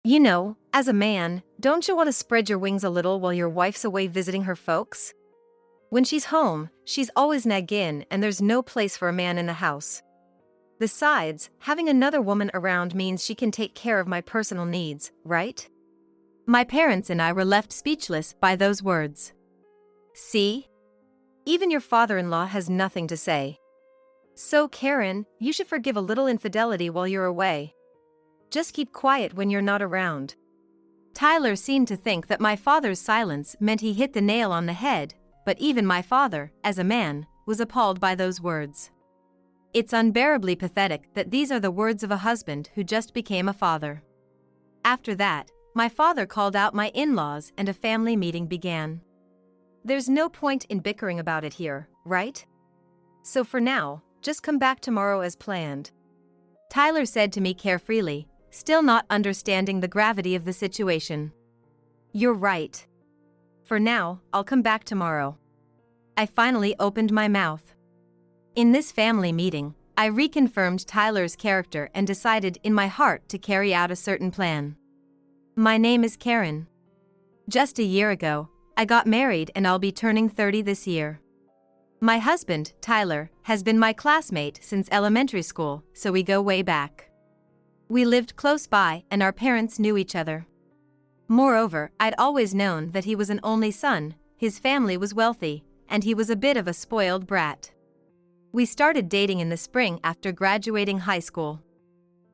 You know, as a man, don't you want to spread your wings a little while your wife's away visiting her folks? When she's home, she's always nagging and there's no place for a man in the house. Besides, having another woman around means she can take care of my personal needs, right? My parents and I were left speechless by those words. See? Even your father-in-law has nothing to say. So Karen, you should forgive a little infidelity while you're away. Just keep quiet when you're not around. Tyler seemed to think that my father's silence meant he hit the nail on the head, but even my father, as a man, was appalled by those words. It's unbearably pathetic that these are the words of a husband who just became a father. After that, my father called out my in-laws and a family meeting began. There's no point in bickering about it here, right? So for now, just come back tomorrow as planned. Tyler said to me carefreely, still not understanding the gravity of the situation. You're right. For now, I'll come back tomorrow. I finally opened my mouth. In this family meeting, I reconfirmed Tyler's character and decided in my heart to carry out a certain plan. My name is Karen. Just a year ago, I got married and I'll be turning 30 this year. My husband, Tyler, has been my classmate since elementary school, so we go way back. We lived close by and our parents knew each other. Moreover, I'd always known that he was an only son, his family was wealthy, and he was a bit of a spoiled brat. We started dating in the spring after graduating high school.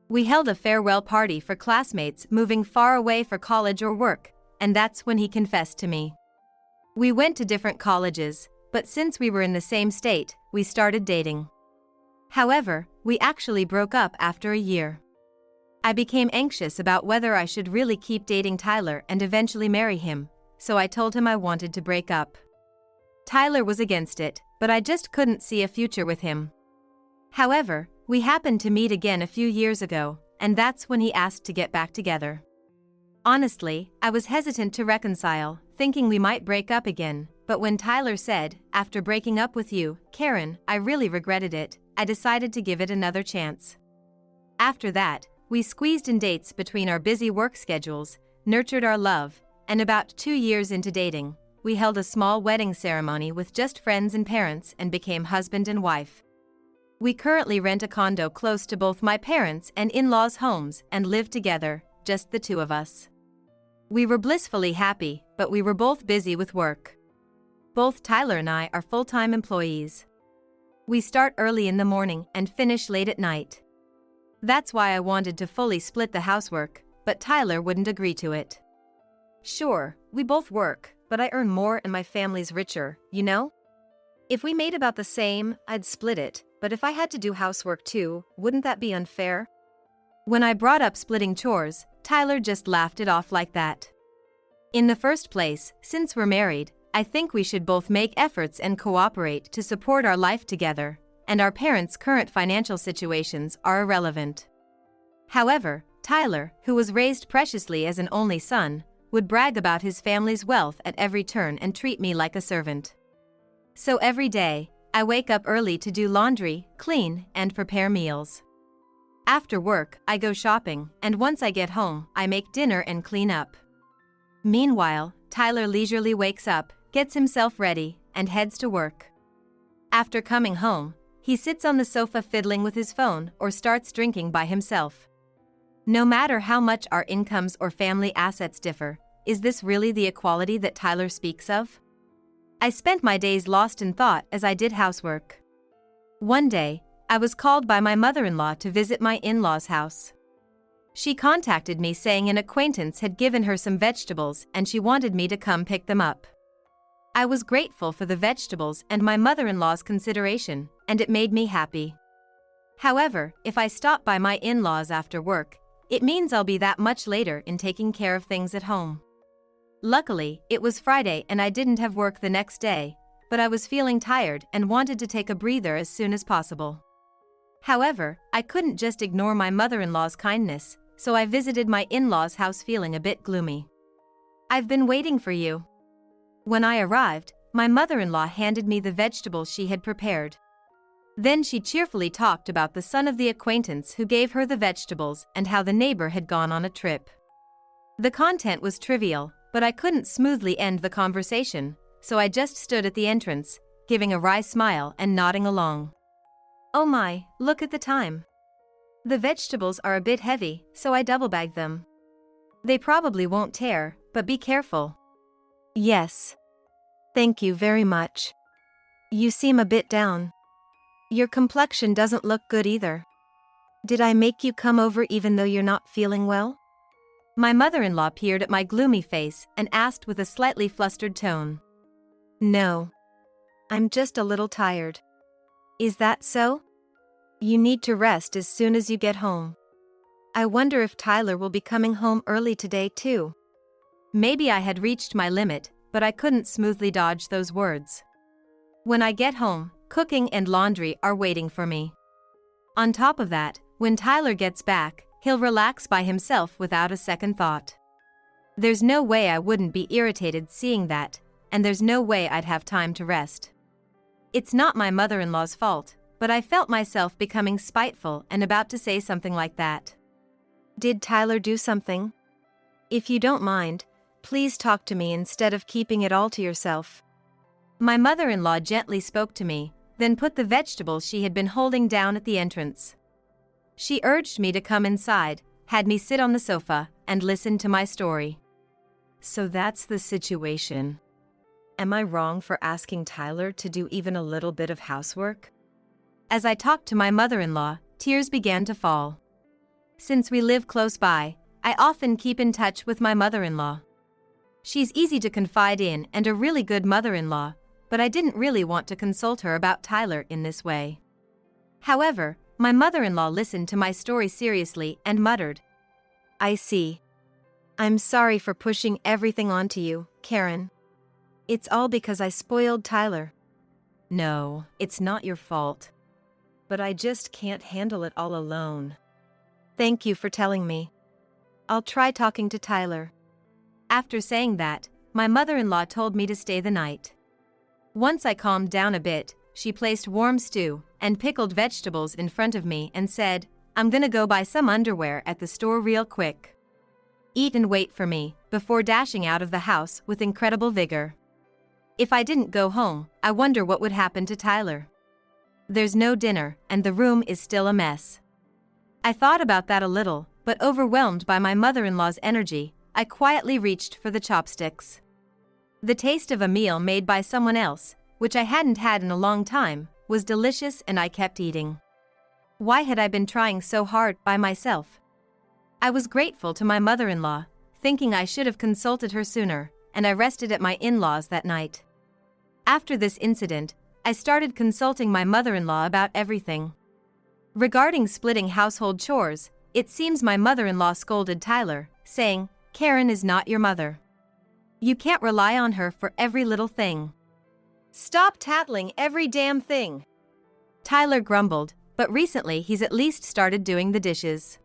We held a farewell party for classmates moving far away for college or work, and that's when he confessed to me. We went to different colleges, but since we were in the same state, we started dating. However, we actually broke up after a year. I became anxious about whether I should really keep dating Tyler and eventually marry him, so I told him I wanted to break up. Tyler was against it, but I just couldn't see a future with him. However, we happened to meet again a few years ago, and that's when he asked to get back together. Honestly, I was hesitant to reconcile, thinking we might break up again, but when Tyler said, "After breaking up with you, Karen, I really regretted it," I decided to give it another chance. After that, we squeezed in dates between our busy work schedules, nurtured our love, and about 2 years into dating, we held a small wedding ceremony with just friends and parents and became husband and wife. We currently rent a condo close to both my parents' and in-laws' homes and live together, just the two of us. We were blissfully happy, but we were both busy with work. Both Tyler and I are full-time employees. We start early in the morning and finish late at night. That's why I wanted to fully split the housework, but Tyler wouldn't agree to it. Sure, we both work, but I earn more and my family's richer, you know? If we made about the same, I'd split it, but if I had to do housework too, wouldn't that be unfair? When I brought up splitting chores, Tyler just laughed it off like that. In the first place, since we're married, I think we should both make efforts and cooperate to support our life together, and our parents' current financial situations are irrelevant. However, Tyler, who was raised preciously as an only son, would brag about his family's wealth at every turn and treat me like a servant. So every day, I wake up early to do laundry, clean, and prepare meals. After work, I go shopping, and once I get home, I make dinner and clean up. Meanwhile, Tyler leisurely wakes up, gets himself ready, and heads to work. After coming home, he sits on the sofa fiddling with his phone or starts drinking by himself. No matter how much our incomes or family assets differ, is this really the equality that Tyler speaks of? I spent my days lost in thought as I did housework. One day, I was called by my mother-in-law to visit my in-laws' house. She contacted me saying an acquaintance had given her some vegetables and she wanted me to come pick them up. I was grateful for the vegetables and my mother-in-law's consideration, and it made me happy. However, if I stop by my in-laws after work, it means I'll be that much later in taking care of things at home. Luckily, it was Friday and I didn't have work the next day, but I was feeling tired and wanted to take a breather as soon as possible. However, I couldn't just ignore my mother-in-law's kindness, so I visited my in-laws' house feeling a bit gloomy. "I've been waiting for you." When I arrived, my mother-in-law handed me the vegetables she had prepared. Then she cheerfully talked about the son of the acquaintance who gave her the vegetables and how the neighbor had gone on a trip. The content was trivial, but I couldn't smoothly end the conversation, so I just stood at the entrance, giving a wry smile and nodding along. Oh my, look at the time. The vegetables are a bit heavy, so I double-bagged them. They probably won't tear, but be careful. Yes. Thank you very much. You seem a bit down. Your complexion doesn't look good either. Did I make you come over even though you're not feeling well? My mother-in-law peered at my gloomy face and asked with a slightly flustered tone. No. I'm just a little tired. Is that so? You need to rest as soon as you get home. I wonder if Tyler will be coming home early today too. Maybe I had reached my limit, but I couldn't smoothly dodge those words. When I get home, cooking and laundry are waiting for me. On top of that, when Tyler gets back, he'll relax by himself without a second thought. There's no way I wouldn't be irritated seeing that, and there's no way I'd have time to rest. It's not my mother-in-law's fault, but I felt myself becoming spiteful and about to say something like that. Did Tyler do something? If you don't mind, please talk to me instead of keeping it all to yourself. My mother-in-law gently spoke to me, then put the vegetables she had been holding down at the entrance. She urged me to come inside, had me sit on the sofa, and listen to my story. So that's the situation. Am I wrong for asking Tyler to do even a little bit of housework? As I talked to my mother-in-law, tears began to fall. Since we live close by, I often keep in touch with my mother-in-law. She's easy to confide in and a really good mother-in-law, but I didn't really want to consult her about Tyler in this way. However, my mother-in-law listened to my story seriously and muttered, I see. I'm sorry for pushing everything onto you, Karen. It's all because I spoiled Tyler. No, it's not your fault. But I just can't handle it all alone. Thank you for telling me. I'll try talking to Tyler. After saying that, my mother-in-law told me to stay the night. Once I calmed down a bit, she placed warm stew and pickled vegetables in front of me and said, I'm gonna go buy some underwear at the store real quick. Eat and wait for me, before dashing out of the house with incredible vigor. If I didn't go home, I wonder what would happen to Tyler. There's no dinner, and the room is still a mess. I thought about that a little, but overwhelmed by my mother-in-law's energy, I quietly reached for the chopsticks. The taste of a meal made by someone else, which I hadn't had in a long time, was delicious and I kept eating. Why had I been trying so hard by myself? I was grateful to my mother-in-law, thinking I should have consulted her sooner, and I rested at my in-laws that night. After this incident, I started consulting my mother-in-law about everything. Regarding splitting household chores, it seems my mother-in-law scolded Tyler, saying, Karen is not your mother. You can't rely on her for every little thing. Stop tattling every damn thing. Tyler grumbled, but recently he's at least started doing the dishes.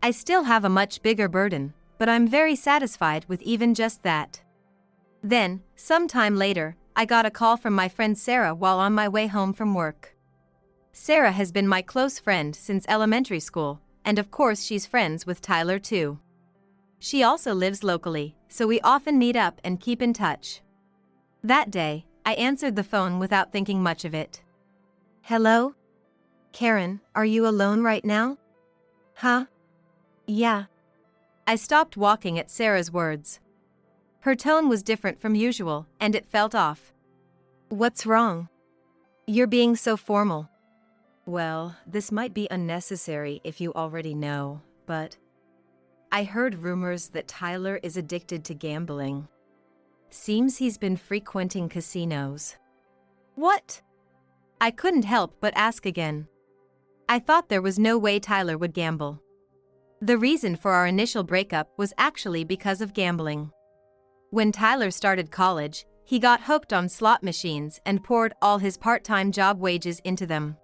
I still have a much bigger burden, but I'm very satisfied with even just that. Then, sometime later, I got a call from my friend Sarah while on my way home from work. Sarah has been my close friend since elementary school, and of course she's friends with Tyler too. She also lives locally, so we often meet up and keep in touch. That day, I answered the phone without thinking much of it. Hello? Karen, are you alone right now? Huh? Yeah. I stopped walking at Sarah's words. Her tone was different from usual, and it felt off. What's wrong? You're being so formal. Well, this might be unnecessary if you already know, but I heard rumors that Tyler is addicted to gambling. Seems he's been frequenting casinos. What? I couldn't help but ask again. I thought there was no way Tyler would gamble. The reason for our initial breakup was actually because of gambling. When Tyler started college, he got hooked on slot machines and poured all his part-time job wages into them.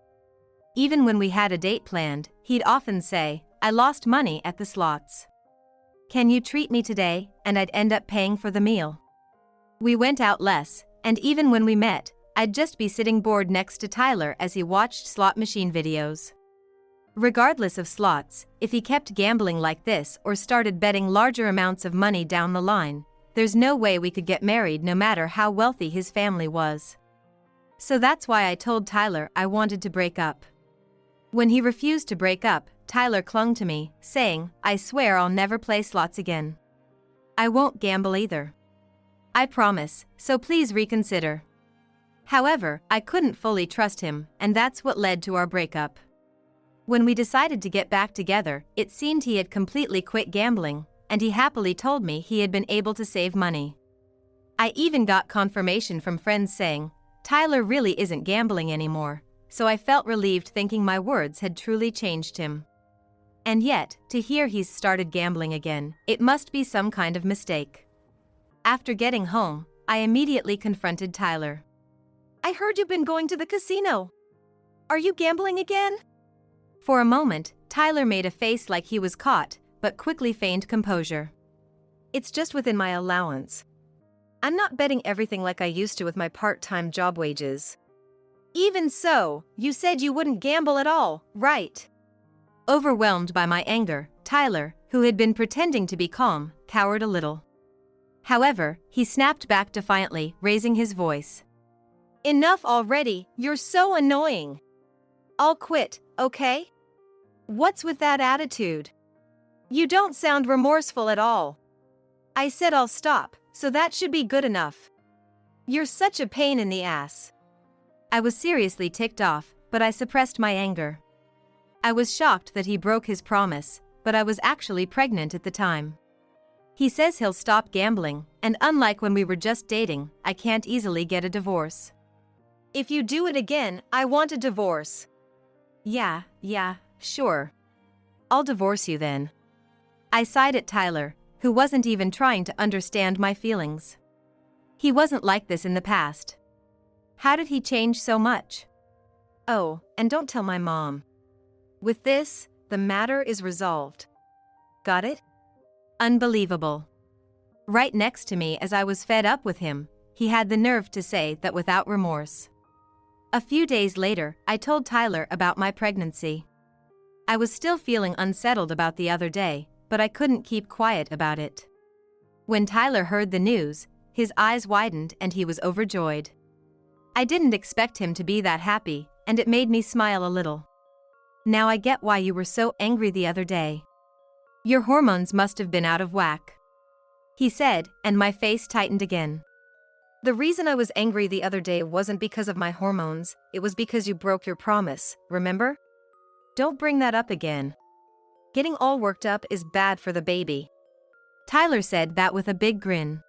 Even when we had a date planned, he'd often say, I lost money at the slots. Can you treat me today? And I'd end up paying for the meal. We went out less, and even when we met, I'd just be sitting bored next to Tyler as he watched slot machine videos. Regardless of slots, if he kept gambling like this or started betting larger amounts of money down the line, there's no way we could get married no matter how wealthy his family was. So that's why I told Tyler I wanted to break up. When he refused to break up, Tyler clung to me, saying, "I swear I'll never play slots again. I won't gamble either. I promise, so please reconsider." However, I couldn't fully trust him, and that's what led to our breakup. When we decided to get back together, it seemed he had completely quit gambling, and he happily told me he had been able to save money. I even got confirmation from friends saying, "Tyler really isn't gambling anymore," so I felt relieved thinking my words had truly changed him. And yet, to hear he's started gambling again, it must be some kind of mistake. After getting home, I immediately confronted Tyler. "I heard you've been going to the casino. Are you gambling again?" For a moment, Tyler made a face like he was caught, but quickly feigned composure. "It's just within my allowance. I'm not betting everything like I used to with my part-time job wages." "Even so, you said you wouldn't gamble at all, right?" Overwhelmed by my anger, Tyler, who had been pretending to be calm, cowered a little. However, he snapped back defiantly, raising his voice. "Enough already, you're so annoying. I'll quit, okay? What's with that attitude? You don't sound remorseful at all. I said I'll stop, so that should be good enough. You're such a pain in the ass." I was seriously ticked off, but I suppressed my anger. I was shocked that he broke his promise, but I was actually pregnant at the time. He says he'll stop gambling, and unlike when we were just dating, I can't easily get a divorce. "If you do it again, I want a divorce." Yeah, sure. I'll divorce you then." I sighed at Tyler, who wasn't even trying to understand my feelings. He wasn't like this in the past. How did he change so much? "Oh, and don't tell my mom. With this, the matter is resolved. Got it?" Unbelievable. Right next to me as I was fed up with him, he had the nerve to say that without remorse. A few days later, I told Tyler about my pregnancy. I was still feeling unsettled about the other day, but I couldn't keep quiet about it. When Tyler heard the news, his eyes widened and he was overjoyed. I didn't expect him to be that happy, and it made me smile a little. "Now I get why you were so angry the other day. Your hormones must have been out of whack," he said, and my face tightened again. "The reason I was angry the other day wasn't because of my hormones, it was because you broke your promise, remember? Don't bring that up again. Getting all worked up is bad for the baby." Tyler said that with a big grin.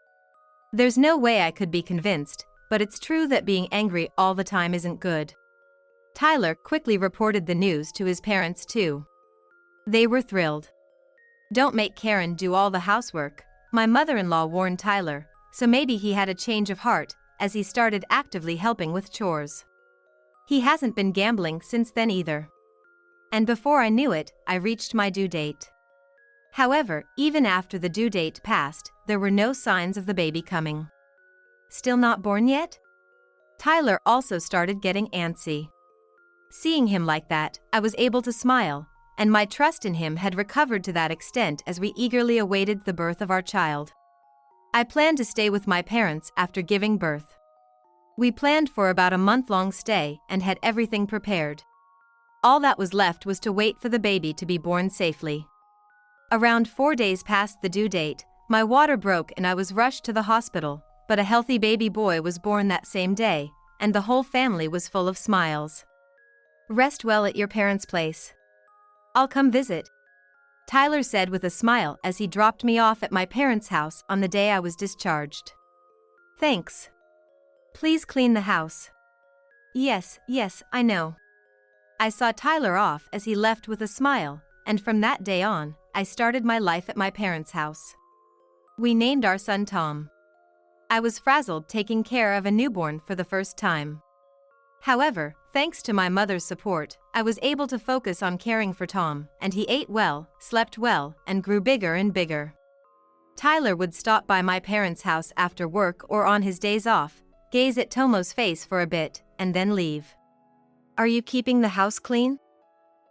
There's no way I could be convinced, but it's true that being angry all the time isn't good. Tyler quickly reported the news to his parents too. They were thrilled. "Don't make Karen do all the housework," my mother-in-law warned Tyler, so maybe he had a change of heart, as he started actively helping with chores. He hasn't been gambling since then either. And before I knew it, I reached my due date. However, even after the due date passed, there were no signs of the baby coming. Still not born yet? Tyler also started getting antsy. Seeing him like that, I was able to smile, and my trust in him had recovered to that extent as we eagerly awaited the birth of our child. I planned to stay with my parents after giving birth. We planned for about a month-long stay and had everything prepared. All that was left was to wait for the baby to be born safely. Around 4 days past the due date, my water broke and I was rushed to the hospital, but a healthy baby boy was born that same day, and the whole family was full of smiles. "Rest well at your parents' place. I'll come visit," Tyler said with a smile as he dropped me off at my parents' house on the day I was discharged. "Thanks. Please clean the house." Yes, I know." I saw Tyler off as he left with a smile, and from that day on, I started my life at my parents' house. We named our son Tom. I was frazzled taking care of a newborn for the first time. However, thanks to my mother's support, I was able to focus on caring for Tom, and he ate well, slept well, and grew bigger and bigger. Tyler would stop by my parents' house after work or on his days off, gaze at Tomo's face for a bit, and then leave. "Are you keeping the house clean?"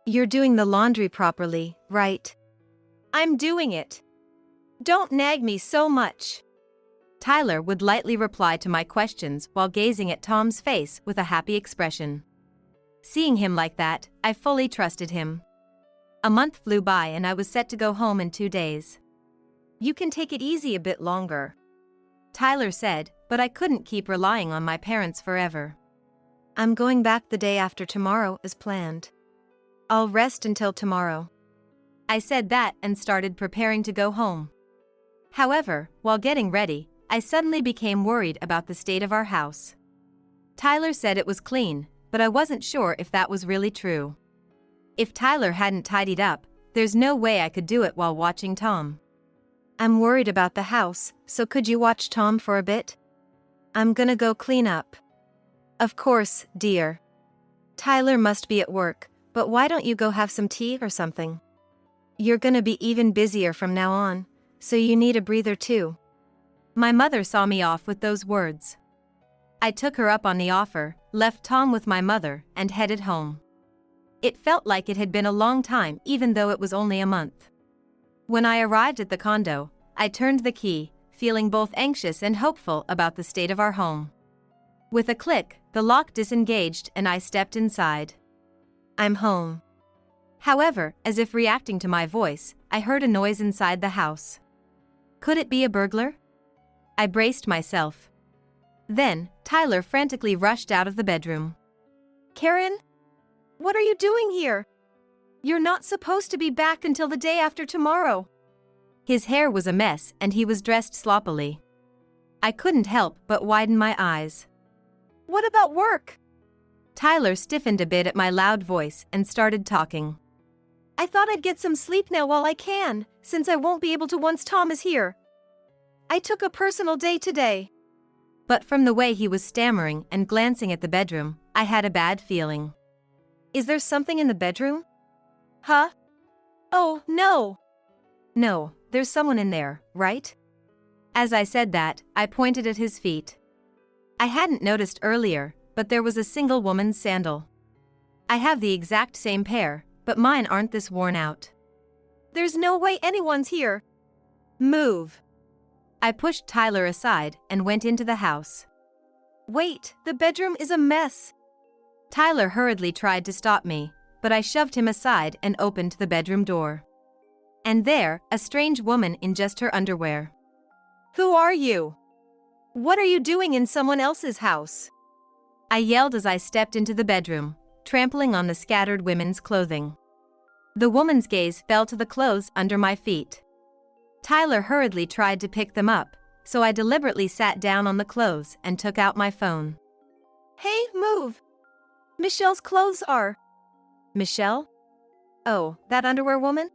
You're doing the laundry properly, right? I'm doing it. Don't nag me so much. Tyler would lightly reply to my questions while gazing at Tom's face with a happy expression. Seeing him like that, I fully trusted him. A month flew by and I was set to go home in 2 days. You can take it easy a bit longer, Tyler said, but I couldn't keep relying on my parents forever. I'm going back the day after tomorrow as planned. I'll rest until tomorrow. I said that and started preparing to go home. However, while getting ready, I suddenly became worried about the state of our house. Tyler said it was clean, but I wasn't sure if that was really true. If Tyler hadn't tidied up, there's no way I could do it while watching Tom. I'm worried about the house, so could you watch Tom for a bit? I'm gonna go clean up. Of course, dear. Tyler must be at work, but why don't you go have some tea or something? You're gonna be even busier from now on, so you need a breather too. My mother saw me off with those words. I took her up on the offer, left Tom with my mother, and headed home. It felt like it had been a long time even though it was only a month. When I arrived at the condo, I turned the key, feeling both anxious and hopeful about the state of our home. With a click, the lock disengaged and I stepped inside. I'm home. However, as if reacting to my voice, I heard a noise inside the house. Could it be a burglar? I braced myself. Then, Tyler frantically rushed out of the bedroom. Karen? What are you doing here? You're not supposed to be back until the day after tomorrow. His hair was a mess and he was dressed sloppily. I couldn't help but widen my eyes. What about work? Tyler stiffened a bit at my loud voice and started talking. I thought I'd get some sleep now while I can, since I won't be able to once Tom is here. I took a personal day today. But from the way he was stammering and glancing at the bedroom, I had a bad feeling. Is there something in the bedroom? Huh? Oh, no. No, there's someone in there, right? As I said that, I pointed at his feet. I hadn't noticed earlier, but there was a single woman's sandal. I have the exact same pair, but mine aren't this worn out. There's no way anyone's here. Move. I pushed Tyler aside and went into the house. Wait, the bedroom is a mess. Tyler hurriedly tried to stop me, but I shoved him aside and opened the bedroom door. And there, a strange woman in just her underwear. Who are you? What are you doing in someone else's house? I yelled as I stepped into the bedroom, trampling on the scattered women's clothing. The woman's gaze fell to the clothes under my feet. Tyler hurriedly tried to pick them up, so I deliberately sat down on the clothes and took out my phone. Hey, move! Michelle's clothes are... Michelle? Oh, that underwear woman?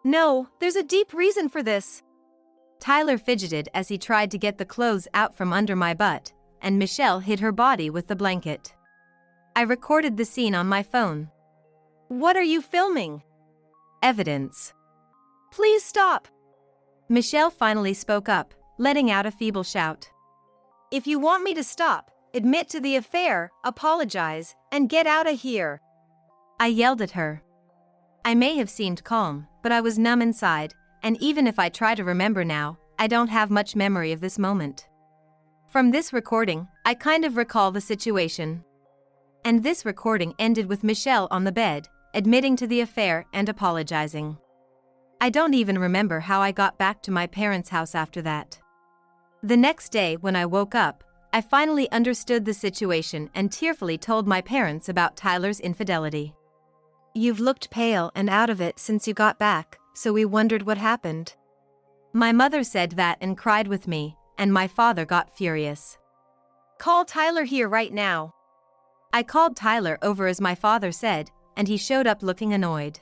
No, there's a deep reason for this. Tyler fidgeted as he tried to get the clothes out from under my butt, and Michelle hid her body with the blanket. I recorded the scene on my phone. What are you filming? Evidence. Please stop. Michelle finally spoke up, letting out a feeble shout. If you want me to stop, admit to the affair, apologize, and get out of here. I yelled at her. I may have seemed calm, but I was numb inside, and even if I try to remember now, I don't have much memory of this moment. From this recording, I kind of recall the situation. And this recording ended with Michelle on the bed, admitting to the affair and apologizing. I don't even remember how I got back to my parents' house after that. The next day when I woke up, I finally understood the situation and tearfully told my parents about Tyler's infidelity. You've looked pale and out of it since you got back, so we wondered what happened. My mother said that and cried with me, and my father got furious. Call Tyler here right now. I called Tyler over as my father said, and he showed up looking annoyed.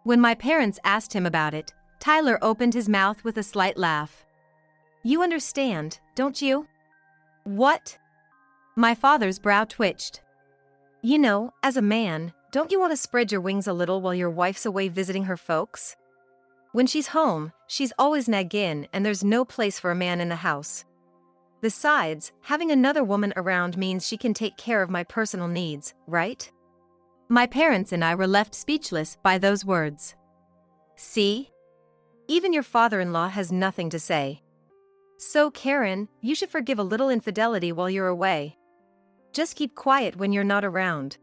When my parents asked him about it, Tyler opened his mouth with a slight laugh. You understand, don't you? What? My father's brow twitched. You know, as a man, don't you want to spread your wings a little while your wife's away visiting her folks? When she's home, she's always nagging and there's no place for a man in the house. Besides, having another woman around means she can take care of my personal needs, right? My parents and I were left speechless by those words. See? Even your father-in-law has nothing to say. So Karen, you should forgive a little infidelity while you're away. Just keep quiet when you're not around.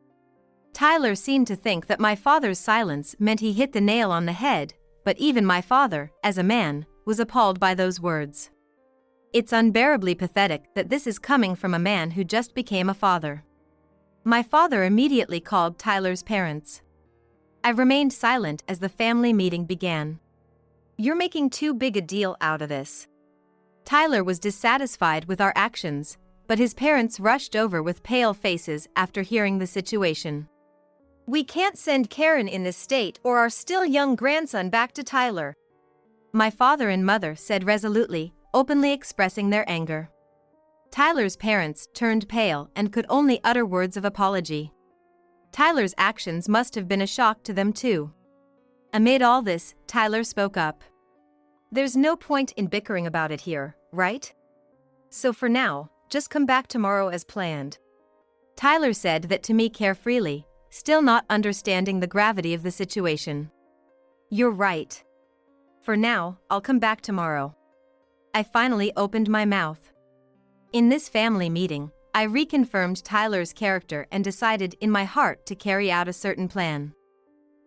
Tyler seemed to think that my father's silence meant he hit the nail on the head, but even my father, as a man, was appalled by those words. It's unbearably pathetic that this is coming from a man who just became a father. My father immediately called Tyler's parents. I remained silent as the family meeting began. You're making too big a deal out of this. Tyler was dissatisfied with our actions, but his parents rushed over with pale faces after hearing the situation. We can't send Karen in this state or our still young grandson back to Tyler, my father and mother said resolutely, openly expressing their anger. Tyler's parents turned pale and could only utter words of apology. Tyler's actions must have been a shock to them too. Amid all this, Tyler spoke up. There's no point in bickering about it here, right? So for now, just come back tomorrow as planned. Tyler said that to me carefreely, still not understanding the gravity of the situation. You're right. For now, I'll come back tomorrow. I finally opened my mouth. In this family meeting, I reconfirmed Tyler's character and decided in my heart to carry out a certain plan.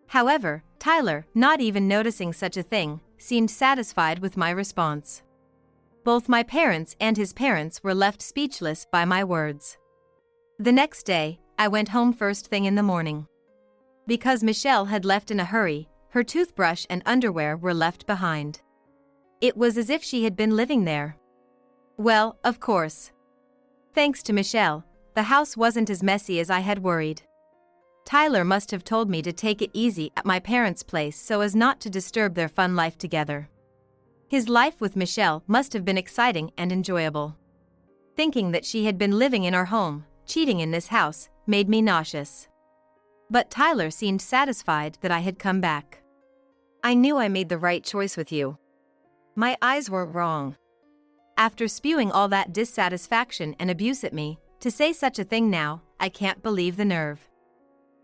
However, Tyler, not even noticing such a thing, seemed satisfied with my response. Both my parents and his parents were left speechless by my words. The next day, I went home first thing in the morning. Because Michelle had left in a hurry, her toothbrush and underwear were left behind. It was as if she had been living there. Well, of course. Thanks to Michelle, the house wasn't as messy as I had worried. Tyler must have told me to take it easy at my parents' place so as not to disturb their fun life together. His life with Michelle must have been exciting and enjoyable. Thinking that she had been living in our home, cheating in this house, made me nauseous. But Tyler seemed satisfied that I had come back. I knew I made the right choice with you. My eyes weren't wrong. After spewing all that dissatisfaction and abuse at me, to say such a thing now, I can't believe the nerve.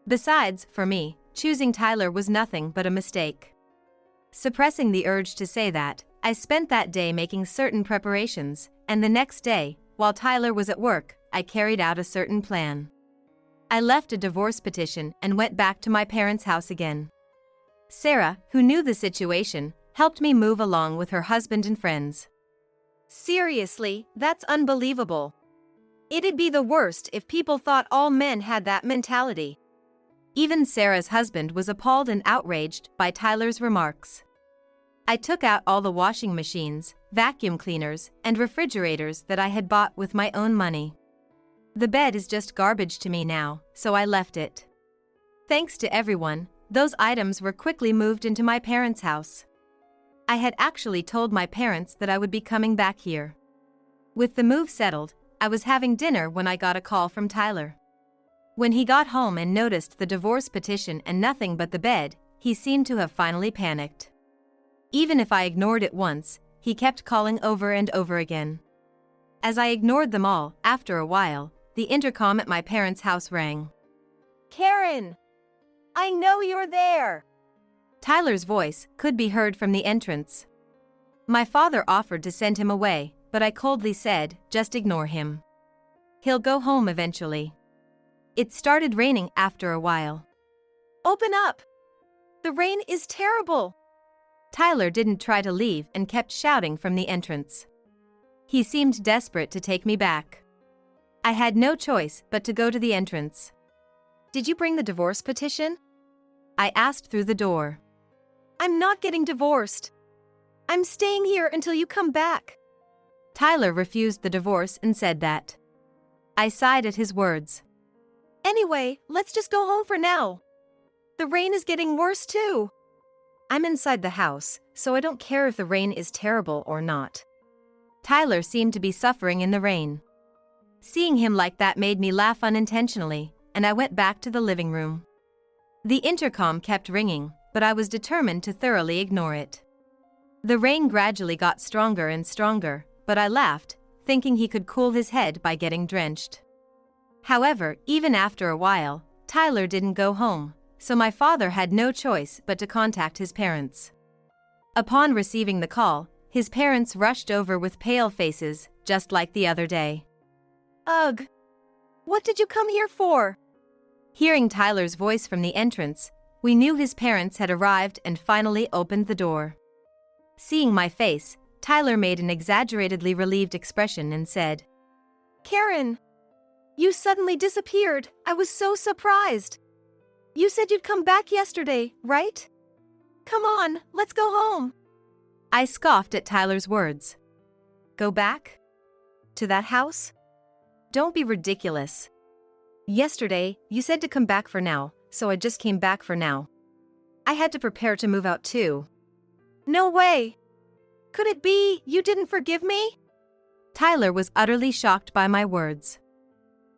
Besides, for me, choosing Tyler was nothing but a mistake. Suppressing the urge to say that, I spent that day making certain preparations, and the next day, while Tyler was at work, I carried out a certain plan. I left a divorce petition and went back to my parents' house again. Sarah, who knew the situation, helped me move along with her husband and friends. Seriously, that's unbelievable. It'd be the worst if people thought all men had that mentality. Even Sarah's husband was appalled and outraged by Tyler's remarks. I took out all the washing machines, vacuum cleaners, and refrigerators that I had bought with my own money. The bed is just garbage to me now, so I left it. Thanks to everyone, those items were quickly moved into my parents' house. I had actually told my parents that I would be coming back here. With the move settled, I was having dinner when I got a call from Tyler. When he got home and noticed the divorce petition and nothing but the bed, he seemed to have finally panicked. Even if I ignored it once, he kept calling over and over again. As I ignored them all, after a while, the intercom at my parents' house rang. Karen! I know you're there! Tyler's voice could be heard from the entrance. My father offered to send him away, but I coldly said, just ignore him. He'll go home eventually. It started raining after a while. Open up! The rain is terrible! Tyler didn't try to leave and kept shouting from the entrance. He seemed desperate to take me back. I had no choice but to go to the entrance. Did you bring the divorce petition? I asked through the door. I'm not getting divorced. I'm staying here until you come back. Tyler refused the divorce and said that. I sighed at his words. Anyway, let's just go home for now. The rain is getting worse too. I'm inside the house, so I don't care if the rain is terrible or not. Tyler seemed to be suffering in the rain. Seeing him like that made me laugh unintentionally, and I went back to the living room. The intercom kept ringing, but I was determined to thoroughly ignore it. The rain gradually got stronger and stronger, but I laughed, thinking he could cool his head by getting drenched. However, even after a while, Tyler didn't go home, so my father had no choice but to contact his parents. Upon receiving the call, his parents rushed over with pale faces, just like the other day. Ugh! What did you come here for? Hearing Tyler's voice from the entrance, we knew his parents had arrived and finally opened the door. Seeing my face, Tyler made an exaggeratedly relieved expression and said, Karen! You suddenly disappeared. I was so surprised. You said you'd come back yesterday, right? Come on, let's go home. I scoffed at Tyler's words. Go back? To that house? Don't be ridiculous. Yesterday, you said to come back for now, so I just came back for now. I had to prepare to move out too. No way! Could it be you didn't forgive me? Tyler was utterly shocked by my words.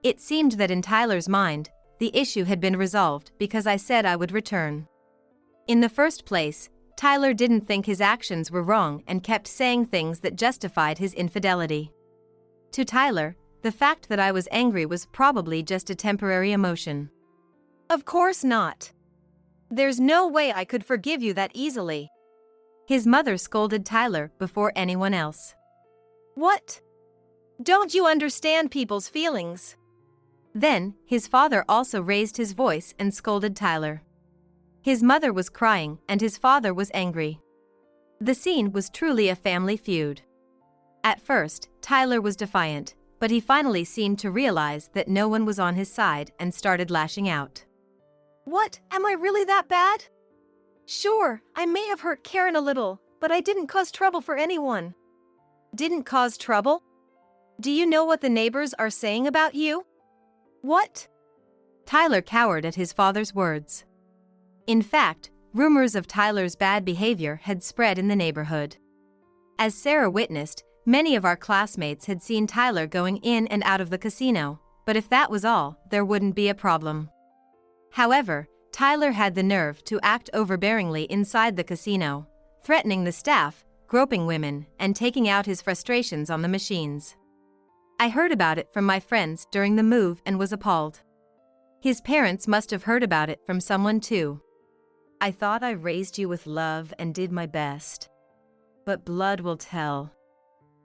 It seemed that in Tyler's mind, the issue had been resolved because I said I would return. In the first place, Tyler didn't think his actions were wrong and kept saying things that justified his infidelity. To Tyler, the fact that I was angry was probably just a temporary emotion. Of course not. There's no way I could forgive you that easily. His mother scolded Tyler before anyone else. What? Don't you understand people's feelings? Then, his father also raised his voice and scolded Tyler. His mother was crying and his father was angry. The scene was truly a family feud. At first, Tyler was defiant, but he finally seemed to realize that no one was on his side and started lashing out. What, am I really that bad? Sure, I may have hurt Karen a little, but I didn't cause trouble for anyone. Didn't cause trouble? Do you know what the neighbors are saying about you? What? Tyler cowered at his father's words. In fact, rumors of Tyler's bad behavior had spread in the neighborhood. As Sarah witnessed, many of our classmates had seen Tyler going in and out of the casino, but if that was all, there wouldn't be a problem. However, Tyler had the nerve to act overbearingly inside the casino, threatening the staff, groping women, and taking out his frustrations on the machines. I heard about it from my friends during the move and was appalled. His parents must have heard about it from someone too. I thought I raised you with love and did my best. But blood will tell.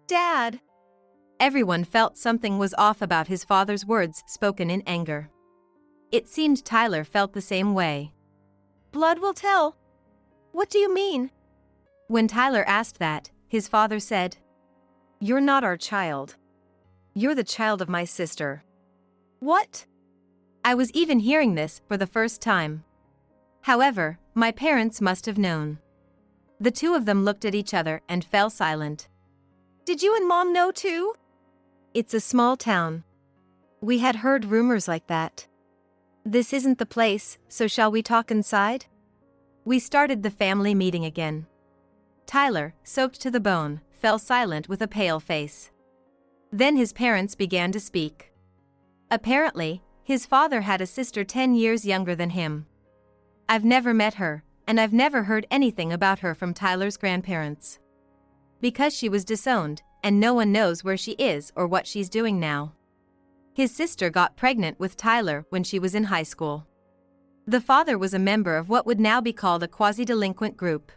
Dad! Everyone felt something was off about his father's words spoken in anger. It seemed Tyler felt the same way. Blood will tell? What do you mean? When Tyler asked that, his father said, You're not our child. You're the child of my sister. What? I was even hearing this for the first time. However, my parents must have known. The two of them looked at each other and fell silent. Did you and Mom know too? It's a small town. We had heard rumors like that. This isn't the place, so shall we talk inside? We started the family meeting again. Tyler, soaked to the bone, fell silent with a pale face. Then his parents began to speak. Apparently, his father had a sister 10 years younger than him. I've never met her, and I've never heard anything about her from Tyler's grandparents. Because she was disowned, and no one knows where she is or what she's doing now. His sister got pregnant with Tyler when she was in high school. The father was a member of what would now be called a quasi-delinquent group.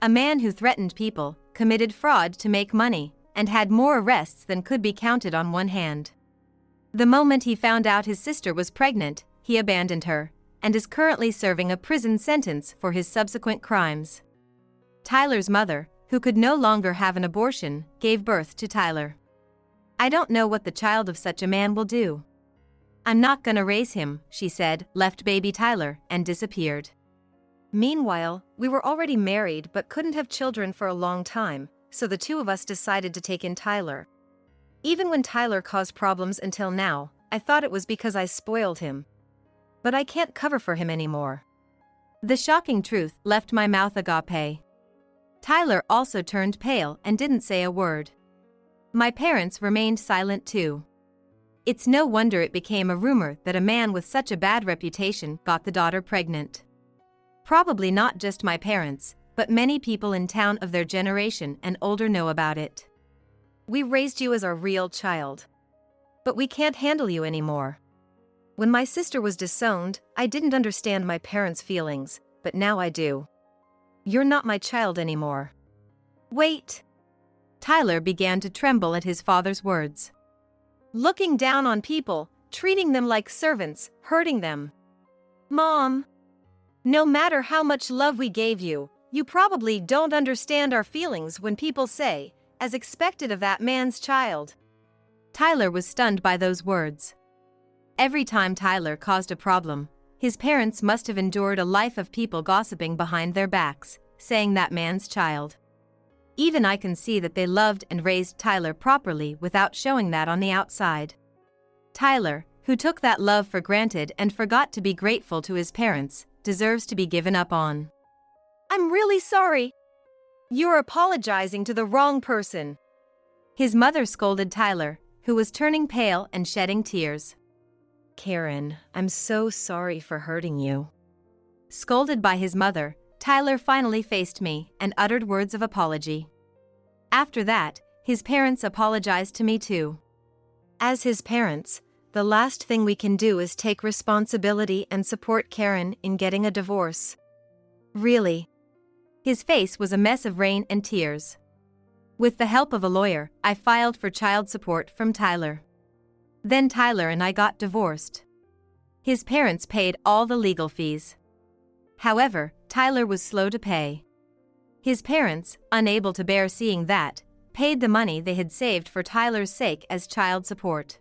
A man who threatened people, committed fraud to make money, and had more arrests than could be counted on one hand. The moment he found out his sister was pregnant, he abandoned her, and is currently serving a prison sentence for his subsequent crimes. Tyler's mother, who could no longer have an abortion, gave birth to Tyler. I don't know what the child of such a man will do. I'm not gonna raise him, she said, left baby Tyler, and disappeared. Meanwhile, we were already married but couldn't have children for a long time, so the two of us decided to take in Tyler. Even when Tyler caused problems until now, I thought it was because I spoiled him. But I can't cover for him anymore. The shocking truth left my mouth agape. Tyler also turned pale and didn't say a word. My parents remained silent too. It's no wonder it became a rumor that a man with such a bad reputation got the daughter pregnant. Probably not just my parents, but many people in town of their generation and older know about it. We raised you as our real child. But we can't handle you anymore. When my sister was disowned, I didn't understand my parents' feelings, but now I do. You're not my child anymore. Wait. Tyler began to tremble at his father's words. Looking down on people, treating them like servants, hurting them. Mom. No matter how much love we gave you, you probably don't understand our feelings when people say, as expected of that man's child. Tyler was stunned by those words. Every time Tyler caused a problem, his parents must have endured a life of people gossiping behind their backs, saying that man's child. Even I can see that they loved and raised Tyler properly without showing that on the outside. Tyler, who took that love for granted and forgot to be grateful to his parents, deserves to be given up on. I'm really sorry. You're apologizing to the wrong person. His mother scolded Tyler, who was turning pale and shedding tears. Karen, I'm so sorry for hurting you. Scolded by his mother, Tyler finally faced me and uttered words of apology. After that, his parents apologized to me too. As his parents, the last thing we can do is take responsibility and support Karen in getting a divorce. Really. His face was a mess of rain and tears. With the help of a lawyer, I filed for child support from Tyler. Then Tyler and I got divorced. His parents paid all the legal fees. However, Tyler was slow to pay. His parents, unable to bear seeing that, paid the money they had saved for Tyler's sake as child support.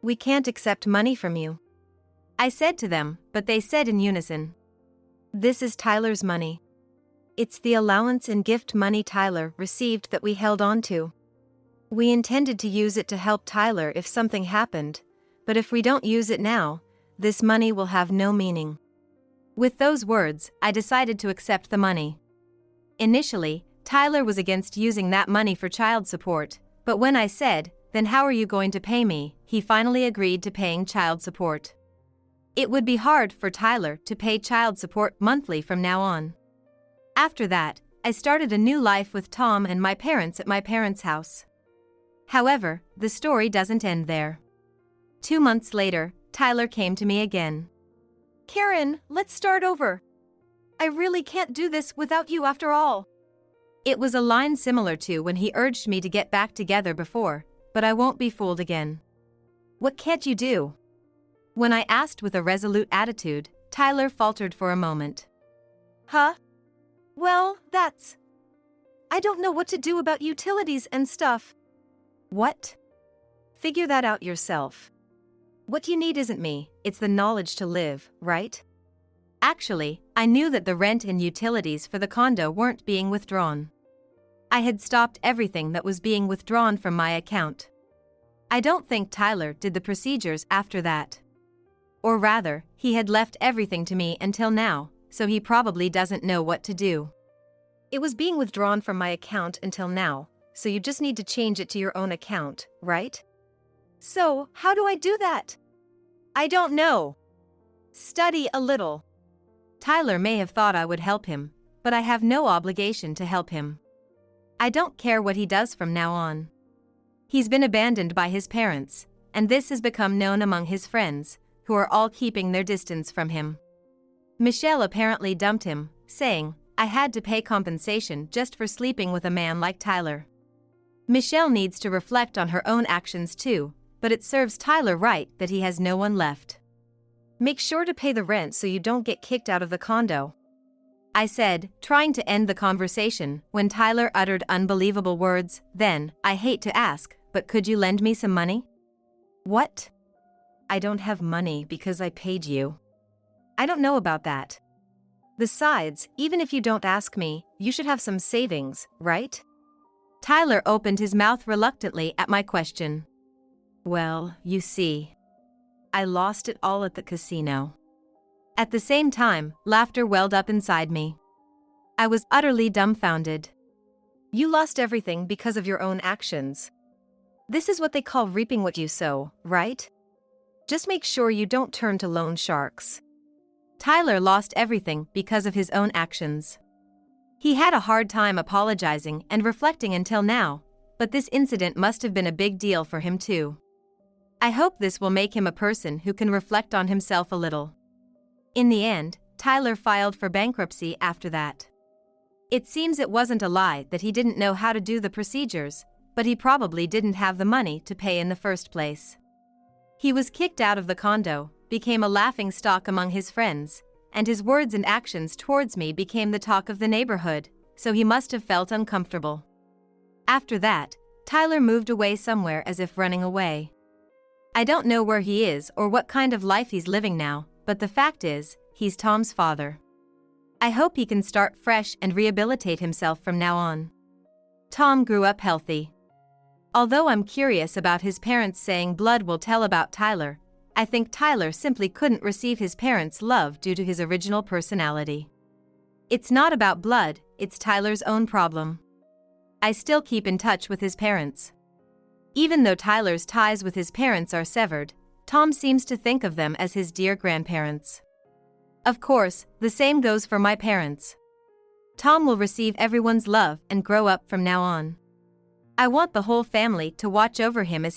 We can't accept money from you, I said to them, but they said in unison. This is Tyler's money. It's the allowance and gift money Tyler received that we held on to. We intended to use it to help Tyler if something happened, but if we don't use it now, this money will have no meaning. With those words, I decided to accept the money. Initially, Tyler was against using that money for child support, but when I said, "Then how are you going to pay me?" he finally agreed to paying child support. It would be hard for Tyler to pay child support monthly from now on. After that, I started a new life with Tom and my parents at my parents' house. However, the story doesn't end there. 2 months later, Tyler came to me again. Karen, let's start over. I really can't do this without you after all. It was a line similar to when he urged me to get back together before, but I won't be fooled again. What can't you do? When I asked with a resolute attitude, Tyler faltered for a moment. Huh? Well, I don't know what to do about utilities and stuff. What? Figure that out yourself. What you need isn't me, it's the knowledge to live, right? Actually, I knew that the rent and utilities for the condo weren't being withdrawn. I had stopped everything that was being withdrawn from my account. I don't think Tyler did the procedures after that. Or rather, he had left everything to me until now, so he probably doesn't know what to do. It was being withdrawn from my account until now, so you just need to change it to your own account, right? So, how do I do that? I don't know. Study a little. Tyler may have thought I would help him, but I have no obligation to help him. I don't care what he does from now on. He's been abandoned by his parents, and this has become known among his friends, who are all keeping their distance from him. Michelle apparently dumped him, saying, I had to pay compensation just for sleeping with a man like Tyler. Michelle needs to reflect on her own actions too, but it serves Tyler right that he has no one left. Make sure to pay the rent so you don't get kicked out of the condo, I said, trying to end the conversation, when Tyler uttered unbelievable words. Then, I hate to ask, but could you lend me some money? What? I don't have money because I paid you. I don't know about that. Besides, even if you don't ask me, you should have some savings, right? Tyler opened his mouth reluctantly at my question. Well, you see, I lost it all at the casino. At the same time, laughter welled up inside me. I was utterly dumbfounded. You lost everything because of your own actions. This is what they call reaping what you sow, right? Just make sure you don't turn to loan sharks. Tyler lost everything because of his own actions. He had a hard time apologizing and reflecting until now, but this incident must have been a big deal for him too. I hope this will make him a person who can reflect on himself a little. In the end, Tyler filed for bankruptcy after that. It seems it wasn't a lie that he didn't know how to do the procedures, but he probably didn't have the money to pay in the first place. He was kicked out of the condo, became a laughingstock among his friends, and his words and actions towards me became the talk of the neighborhood, so he must have felt uncomfortable. After that, Tyler moved away somewhere as if running away. I don't know where he is or what kind of life he's living now, but the fact is, he's Tom's father. I hope he can start fresh and rehabilitate himself from now on. Tom grew up healthy. Although I'm curious about his parents saying blood will tell about Tyler, I think Tyler simply couldn't receive his parents' love due to his original personality. It's not about blood, it's Tyler's own problem. I still keep in touch with his parents. Even though Tyler's ties with his parents are severed, Tom seems to think of them as his dear grandparents. Of course, the same goes for my parents. Tom will receive everyone's love and grow up from now on. I want the whole family to watch over him as he